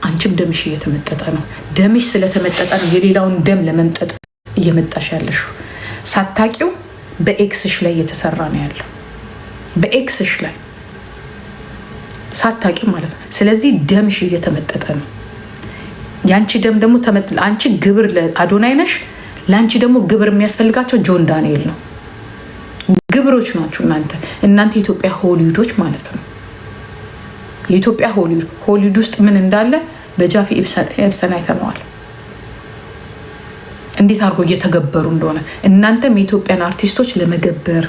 አንቺም ደምሽ እየተመጠጠ ነው። ደምሽ ስለተመጠጠ ነው የሌላውን ደም ለመምጠጥ እየመጣሽ ያለሽው። ሳታቂው በኤክስሽ ላይ እየተሰራ ነው ያለው፣ በኤክስሽ ላይ ሳታቂ ማለት ነው። ስለዚህ ደምሽ እየተመጠጠ ነው። የአንቺ ደም ደግሞ አንቺ ግብር ለአዶናይ ነሽ። ለአንቺ ደግሞ ግብር የሚያስፈልጋቸው ጆን ዳንኤል ነው። ግብሮች ናችሁ እናንተ የኢትዮጵያ ሆሊውዶች ማለት ነው። የኢትዮጵያ ሆሊውድ ውስጥ ምን እንዳለ በጃፊ ኤብሰን አይተነዋል፣ እንዴት አድርጎ እየተገበሩ እንደሆነ። እናንተም የኢትዮጵያን አርቲስቶች ለመገበር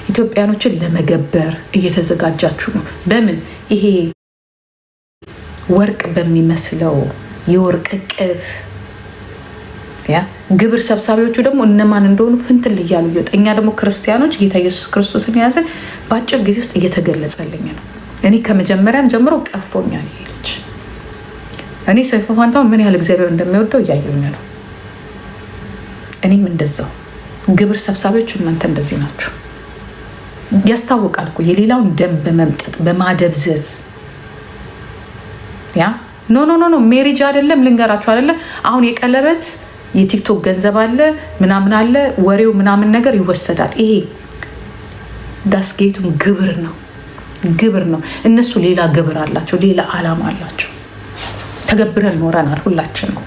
ኢትዮጵያኖችን ለመገበር እየተዘጋጃችሁ ነው። በምን ይሄ ወርቅ በሚመስለው የወርቅ ቅፍ ግብር ሰብሳቢዎቹ ደግሞ እነማን እንደሆኑ ፍንትል እያሉ እየወጡ፣ እኛ ደግሞ ክርስቲያኖች ጌታ ኢየሱስ ክርስቶስን የያዘን በአጭር ጊዜ ውስጥ እየተገለጸልኝ ነው። እኔ ከመጀመሪያም ጀምሮ ቀፎኛል ይሄ ልጅ። እኔ ሰይፉ ፋንታሁን ምን ያህል እግዚአብሔር እንደሚወደው እያየሁኝ ነው። እኔም እንደዛው። ግብር ሰብሳቢዎች እናንተ እንደዚህ ናችሁ። ያስታውቃል እኮ የሌላውን ደም በመምጠጥ በማደብዘዝ። ያ ኖ ሜሪጅ አይደለም ልንገራችሁ አይደለም። አሁን የቀለበት የቲክቶክ ገንዘብ አለ ምናምን አለ፣ ወሬው ምናምን ነገር ይወሰዳል። ይሄ ዳስጌቱም ግብር ነው። እነሱ ሌላ ግብር አላቸው፣ ሌላ አላማ አላቸው። ተገብረን ኖረናል ሁላችን ነው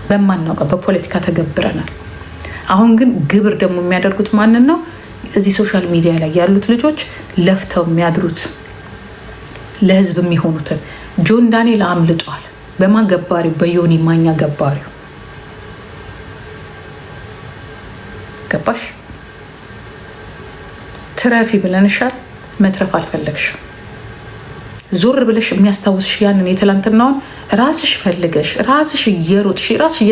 በማናውቀው በፖለቲካ ተገብረናል። አሁን ግን ግብር ደግሞ የሚያደርጉት ማንን ነው? እዚህ ሶሻል ሚዲያ ላይ ያሉት ልጆች ለፍተው የሚያድሩት ለህዝብ የሚሆኑትን። ጆን ዳንኤል አምልጧል። በማን ገባሪው? በዮኒ ማኛ ገባሪው። ገባሽ? ትረፊ ብለንሻል፣ መትረፍ አልፈለግሽም። ዞር ብለሽ የሚያስታውስሽ ያንን የትላንትናውን ራስሽ ፈልገሽ ራስሽ እየሮጥሽ ራስሽ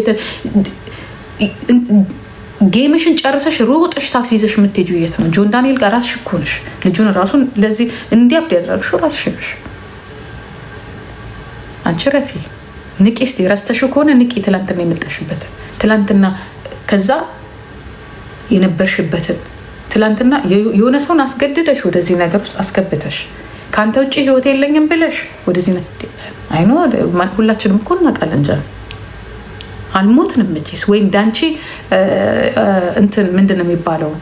ጌምሽን ጨርሰሽ ሮጥሽ ታክሲ ይዘሽ የምትሄጂው የት ነው? ጆን ዳንኤል ጋር ራስሽ እኮ ነሽ። ልጁን ራሱን ለዚህ እንዲያብድ ያደረግሽው ራስሽ ነሽ። አንቺ ረፊ ንቂ። እስኪ ረስተሽው ከሆነ ንቂ። ትላንትና የመጣሽበትን ትላንትና ከዛ የነበርሽበትን ትላንትና የሆነ ሰውን አስገድደሽ ወደዚህ ነገር ውስጥ አስገብተሽ ከአንተ ውጭ ህይወት የለኝም ብለሽ ወደዚህ አይኖ ሁላችንም እኮ እናውቃለን እንጂ አልሞትንም መቼስ። ወይም ዳንቺ እንትን ምንድን ነው የሚባለው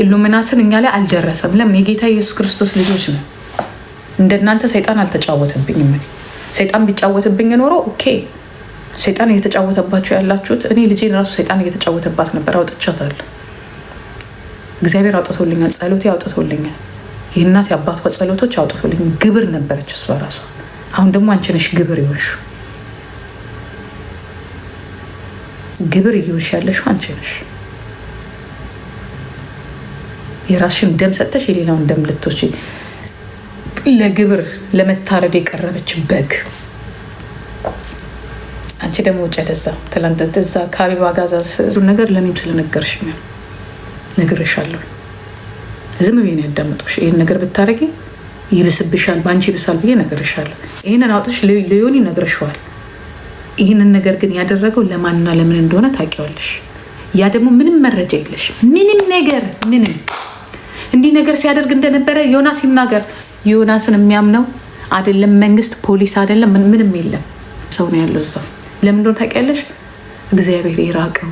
ኢሉሚናትን እኛ ላይ አልደረሰም። ለምን? የጌታ ኢየሱስ ክርስቶስ ልጆች ነው። እንደናንተ ሰይጣን አልተጫወተብኝም። ሰይጣን ቢጫወትብኝ ኖሮ ኦኬ። ሰይጣን እየተጫወተባችሁ ያላችሁት፣ እኔ ልጄን ራሱ ሰይጣን እየተጫወተባት ነበር። አውጥቻታለሁ። እግዚአብሔር አውጥቶልኛል። ጸሎቴ አውጥቶልኛል። የእናት የአባቷ ጸሎቶች አውጥቶልኛል። ግብር ነበረች እሷ ራሷ። አሁን ደግሞ አንቺ ነሽ ግብር ይሆንሽ። ግብር እየሆንሽ ያለሽው አንቺ ነሽ። የራስሽን ደም ሰጥተሽ የሌላውን ደም ልትወጪ ለግብር ለመታረድ የቀረበች በግ። አንቺ ደግሞ ውጭ ደዛ ትላንት እዛ ከአቢባ ጋዛ ነገር ለእኔም ስለነገርሽኝ ነግሬሻለሁ። ዝም ብዬ ነው ያዳመጥኩሽ። ይህን ነገር ብታረጊ ይብስብሻል፣ በአንቺ ይብሳል ብዬ ነግሬሻለሁ። ይህንን አውጥሽ ለዮኒ ነግረሽዋል። ይህንን ነገር ግን ያደረገው ለማንና ለምን እንደሆነ ታውቂዋለሽ። ያ ደግሞ ምንም መረጃ የለሽ። ምንም ነገር እንዲህ ነገር ሲያደርግ እንደነበረ ዮናስ ይናገር። ዮናስን የሚያምነው አይደለም መንግስት፣ ፖሊስ አይደለም፣ ምንም የለም። ሰው ነው ያለው እዛው። ለምን እንደሆነ ታውቂያለሽ? እግዚአብሔር የራቀው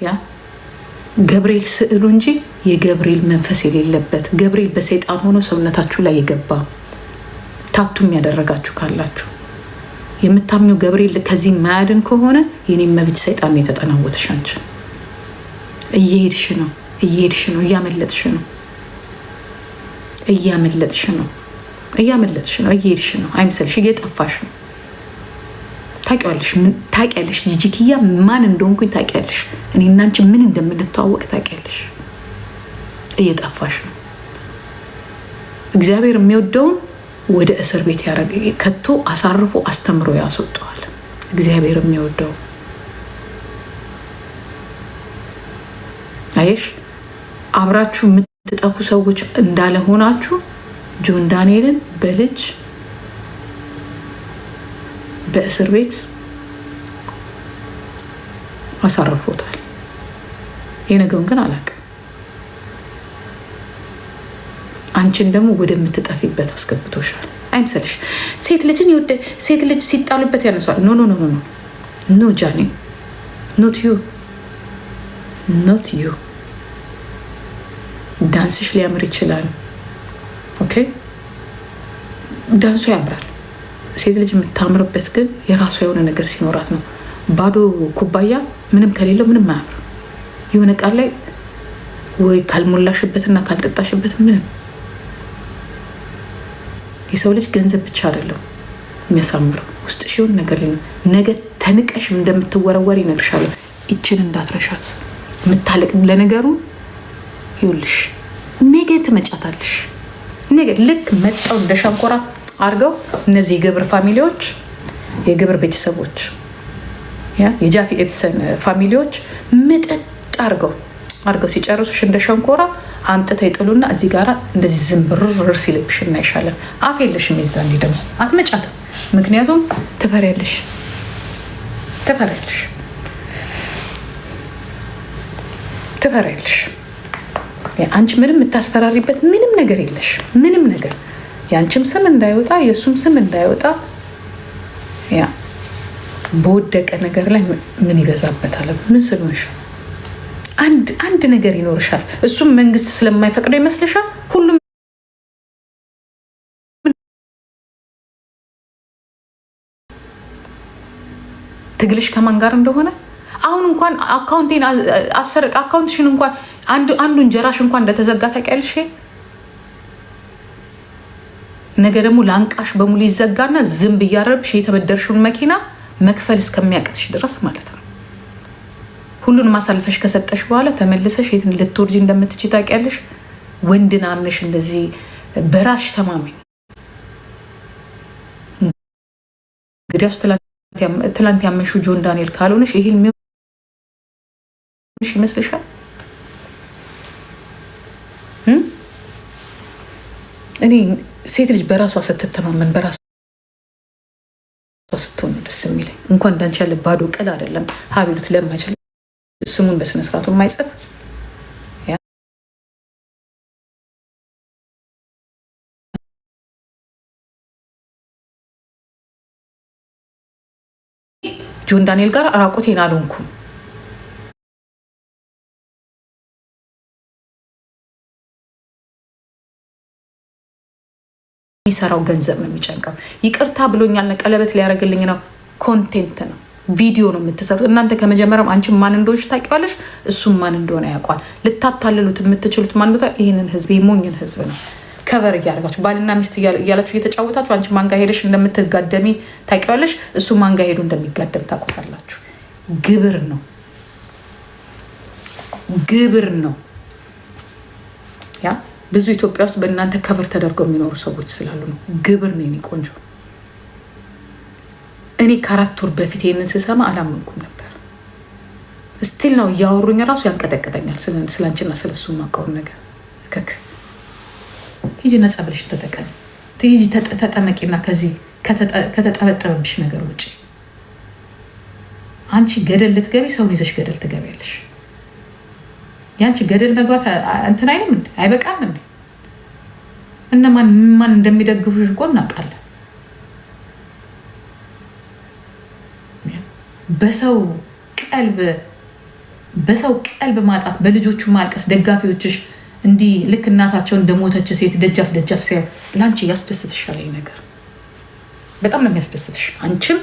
ያ ገብርኤል ስዕሉ እንጂ የገብርኤል መንፈስ የሌለበት፣ ገብርኤል በሰይጣን ሆኖ ሰውነታችሁ ላይ የገባ ታቱም ያደረጋችሁ ካላችሁ የምታምኙ ገብርኤል ከዚህ ማያድን ከሆነ የኔ መብት ሰይጣን የተጠናወተሽ አንቺ እየሄድሽ ነው፣ እያመለጥሽ ነው፣ እየሄድሽ ነው። አይምሰልሽ፣ እየጠፋሽ ነው። ታውቂያለሽ ጂጂክያ ማን እንደሆንኩኝ ታውቂያለሽ። እኔ እና አንቺ ምን እንደምንተዋወቅ ታውቂያለሽ። እየጠፋሽ ነው። እግዚአብሔር የሚወደውን ወደ እስር ቤት ከቶ አሳርፎ አስተምሮ ያስወጠዋል። እግዚአብሔር የሚወደው አየሽ። አብራችሁ የምትጠፉ ሰዎች እንዳለ ሆናችሁ ጆን ዳንኤልን በልጅ በእስር ቤት አሳርፎታል። የነገውን ግን አላውቅም። አንቺን ደግሞ ወደምትጠፊበት አስገብቶሻል። አይምሰልሽ። ሴት ልጅ ሲጣሉበት ያነሷል። ኖ ኖ ኖ ኖ ኖ ጃኒ ኖት ዩ ዳንስሽ ሊያምር ይችላል። ኦኬ ዳንሱ ያምራል። ሴት ልጅ የምታምርበት ግን የራሷ የሆነ ነገር ሲኖራት ነው። ባዶ ኩባያ ምንም ከሌለው ምንም አያምር። የሆነ ቃል ላይ ወይ ካልሞላሽበትና ካልጠጣሽበት ምንም። የሰው ልጅ ገንዘብ ብቻ አይደለም የሚያሳምረው፣ ውስጥ ሲሆን ነገር ላይ ነው። ነገ ተንቀሽ እንደምትወረወር ይነግርሻል። ይችን እንዳትረሻት። የምታለቅ ለነገሩ ይውልሽ ነገ ትመጫታለሽ። ነገ ልክ መጣው እንደ ሸንኮራ አርገው እነዚህ የግብር ፋሚሊዎች፣ የግብር ቤተሰቦች፣ የጃፊ ኤፕሰን ፋሚሊዎች መጠጥ አርገው ሲጨርሱሽ እንደ ሸንኮራ አምጥተው ይጥሉና እዚህ ጋራ እንደዚህ ዝምብርር ሲልብሽ እናይሻለን። አፍ የለሽም። የዛኔ ደግሞ አትመጫትም። ምክንያቱም ትፈሪያለሽ። አንቺ ምንም የምታስፈራሪበት ምንም ነገር የለሽ። ምንም ነገር የአንቺም ስም እንዳይወጣ የእሱም ስም እንዳይወጣ በወደቀ ነገር ላይ ምን ይበዛበታል? ምን ስለሆንሽ አንድ ነገር ይኖርሻል። እሱም መንግስት ስለማይፈቅደው ይመስልሻል? ሁሉም ትግልሽ ከማን ጋር እንደሆነ አሁን እንኳን አካውንትሽን እንኳን አንዱ እንጀራሽ እንኳን እንደተዘጋ ታውቂያለሽ። ነገ ደግሞ ላንቃሽ በሙሉ ይዘጋና ዝም ብያረብሽ የተበደርሽውን መኪና መክፈል እስከሚያቅትሽ ድረስ ማለት ነው። ሁሉንም አሳልፈሽ ከሰጠሽ በኋላ ተመልሰሽ የት ልትወርጂ እንደምትችይ ታውቂያለሽ። ወንድን አምነሽ እንደዚህ በራስሽ ተማመኝ። እንግዲያውስ ትላንት ያመንሽው ጆን ዳንኤል ካልሆነሽ ይሄ ይመስልሻል? እኔ ሴት ልጅ በራሷ ስትተማመን በራሷ ስትሆን ደስ የሚለኝ። እንኳን እንዳንቺ ያለ ባዶ ቅል አይደለም ሀቢሉት ለማይችል ስሙን በስነስርዓቱ የማይጽፍ ጆን ዳንኤል ጋር ራቁቴን አልሆንኩም። የሚሰራው ገንዘብ ነው የሚጨንቀው። ይቅርታ ብሎኛል፣ ቀለበት ሊያደርግልኝ ነው። ኮንቴንት ነው፣ ቪዲዮ ነው የምትሰሩት እናንተ። ከመጀመሪያም አንቺ ማን እንደሆንሽ ታውቂዋለሽ፣ እሱም ማን እንደሆነ ያውቋል። ልታታልሉት የምትችሉት ማን ቦታ? ይህንን ህዝብ፣ የሞኝን ህዝብ ነው ከቨር እያደረጋችሁ ባልና ሚስት እያላችሁ እየተጫወታችሁ። አንቺ ማንጋ ሄደሽ እንደምትጋደሚ ታውቂዋለሽ፣ እሱ ማንጋ ሄዱ እንደሚጋደም ታውቁታላችሁ። ግብር ነው ያ ብዙ ኢትዮጵያ ውስጥ በእናንተ ከቨር ተደርገው የሚኖሩ ሰዎች ስላሉ ነው። ግብር ነው የኔ ቆንጆ። እኔ ከ4 ወር በፊት ይህንን ስሰማ አላመንኩም ነበር። ስቲል ነው እያወሩኝ ራሱ ያንቀጠቀጠኛል። ስላንችና ስለሱ ማውቀውን ነገር ሂጂ ነፃ ብለሽ ተጠቀሚ። ሂጂ ተጠመቂና ከዚህ ከተጠበጠበብሽ ነገር ውጭ አንቺ ገደል ልትገቢ ሰውን ይዘሽ ገደል ትገቢያለሽ። ያንቺ ገደል መግባት እንትን አይልም እንዴ? አይበቃም እንዴ? ማን እንደሚደግፉሽ እኮ እናውቃለን። በሰው ቀልብ ማጣት፣ በልጆቹ ማልቀስ፣ ደጋፊዎችሽ እንዲህ ልክ እናታቸው እንደሞተች ሴት ደጃፍ ሲያዩ ለአንቺ ያስደስትሻል። ይሄ ነገር በጣም ነው የሚያስደስትሽ። አንቺም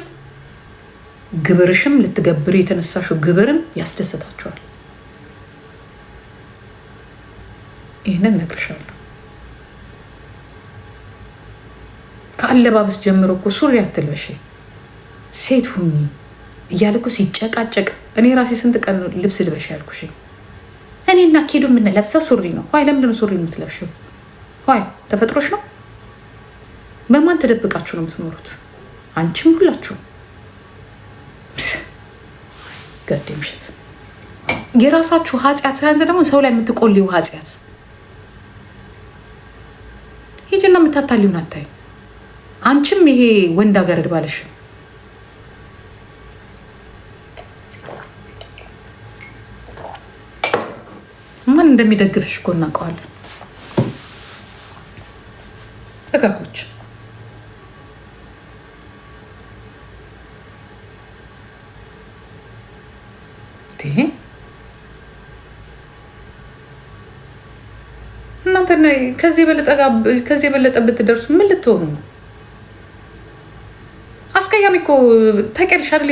ግብርሽም ልትገብር የተነሳሽው ግብርም ያስደስታችኋል። ይህንን እነግርሻለሁ። ከአለባበስ ጀምሮ እኮ ሱሪ አትልበሽ ሴት ሁኚ እያለ እኮ ሲጨቃጨቅ እኔ ራሴ ስንት ቀን ልብስ ልበሽ ያልኩሽ? እኔና ኪዱ የምንለብሰው ሱሪ ነው። ዋይ ለምንድነው ሱሪ የምትለብሽው? ዋይ ተፈጥሮሽ ነው? በማን ተደብቃችሁ ነው የምትኖሩት? አንቺም ሁላችሁ ገዴ ምሽት የራሳችሁ ኃጢአት ያንዘ ደግሞ ሰው ላይ የምትቆልዩ ኃጢአት ሂጂና የምታታሊውን አታይ። አንቺም ይሄ ወንድ ሀገር እድባለሽ ማን እንደሚደግፍሽ እኮ እናውቀዋለን። ጠቃቆች እናንተ ከዚህ የበለጠ ብትደርሱ ምን ልትሆኑ ነው? አስቀያሚ እኮ ታውቂያለሽ አይደል?